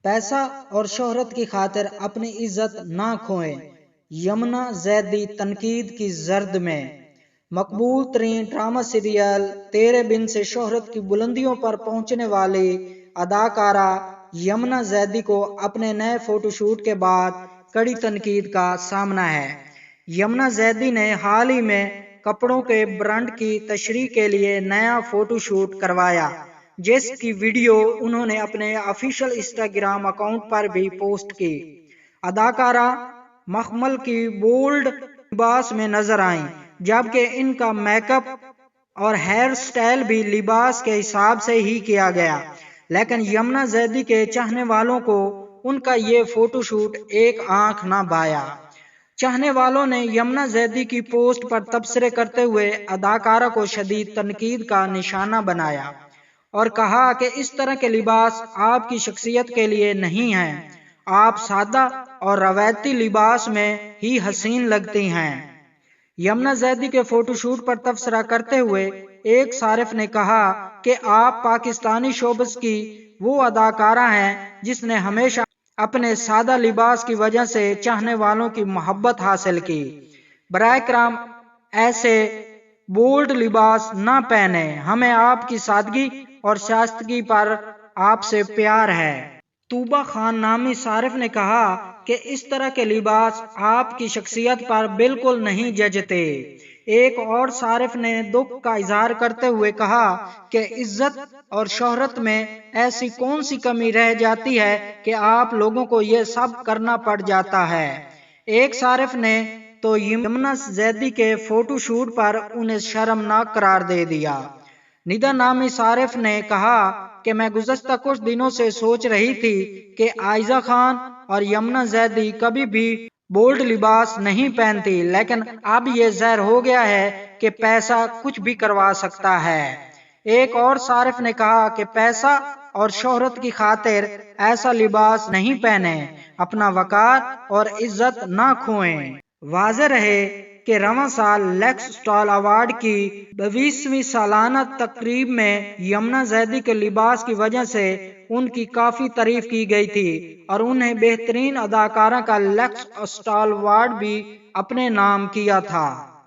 پیسہ اور شہرت کی خاطر اپنی عزت نہ کھوئیں۔ یمنا زیدی تنقید کی زرد میں۔ مقبول ترین ڈرامہ سیریل تیرے بن سے شہرت کی بلندیوں پر پہنچنے والی اداکارہ یمنا زیدی کو اپنے نئے فوٹو شوٹ کے بعد کڑی تنقید کا سامنا ہے۔ یمنا زیدی نے حال ہی میں کپڑوں کے برانڈ کی تشہیر کے لیے نیا فوٹو شوٹ کروایا، جس کی ویڈیو انہوں نے اپنے آفیشیل انسٹاگرام اکاؤنٹ پر بھی پوسٹ کی۔ اداکارہ مخمل کی بولڈ لباس میں نظر آئیں، جبکہ ان کا میک اپ اور ہیئر سٹائل بھی لباس کے حساب سے ہی کیا گیا، لیکن یمنا زیدی کے چاہنے والوں کو ان کا یہ فوٹو شوٹ ایک آنکھ نہ بھایا۔ چاہنے والوں نے یمنا زیدی کی پوسٹ پر تبصرے کرتے ہوئے اداکارہ کو شدید تنقید کا نشانہ بنایا اور کہا کہ اس طرح کے لباس آپ کی شخصیت کے لیے نہیں ہیں، آپ سادہ اور روایتی لباس میں ہی حسین لگتی ہیں۔ یمنا زیدی کے فوٹو شوٹ پر تبصرہ کرتے ہوئے ایک صارف نے کہا کہ آپ پاکستانی شوبز کی وہ اداکارہ ہیں جس نے ہمیشہ اپنے سادہ لباس کی وجہ سے چاہنے والوں کی محبت حاصل کی۔ براہ کرم ایسے بولڈ لباس نہ پہنیں، ہمیں آپ کی سادگی اور شائستگی پر آپ سے پیار ہے۔ طوبہ خان نامی صارف نے کہا کہ اس طرح کے لباس آپ کی شخصیت پر بالکل نہیں جچتے۔ ایک اور صارف نے دکھ کا اظہار کرتے ہوئے کہا کہ عزت اور شہرت میں ایسی کون سی کمی رہ جاتی ہے کہ آپ لوگوں کو یہ سب کرنا پڑ جاتا ہے۔ ایک صارف نے تو یمنا زیدی کے فوٹو شوٹ پر انہیں شرمناک قرار دے دیا۔ ندا نامی صارف نے کہا کہ میں گزشتہ کچھ دنوں سے سوچ رہی تھی کہ عائزہ خان اور یمنا زیدی کبھی بھی بولڈ لباس نہیں پہنتی، لیکن اب یہ ظاہر ہو گیا ہے کہ پیسہ کچھ بھی کروا سکتا ہے۔ ایک اور صارف نے کہا کہ پیسہ اور شہرت کی خاطر ایسا لباس نہیں پہنیں، اپنا وقار اور عزت نہ کھوئیں۔ واضح رہے کہ رواں سال لیکس اسٹال ایوارڈ کی 22ویں سالانہ تقریب میں یمنا زیدی کے لباس کی وجہ سے ان کی کافی تعریف کی گئی تھی اور انہیں بہترین اداکارہ کا لیکس اسٹال ایوارڈ بھی اپنے نام کیا تھا۔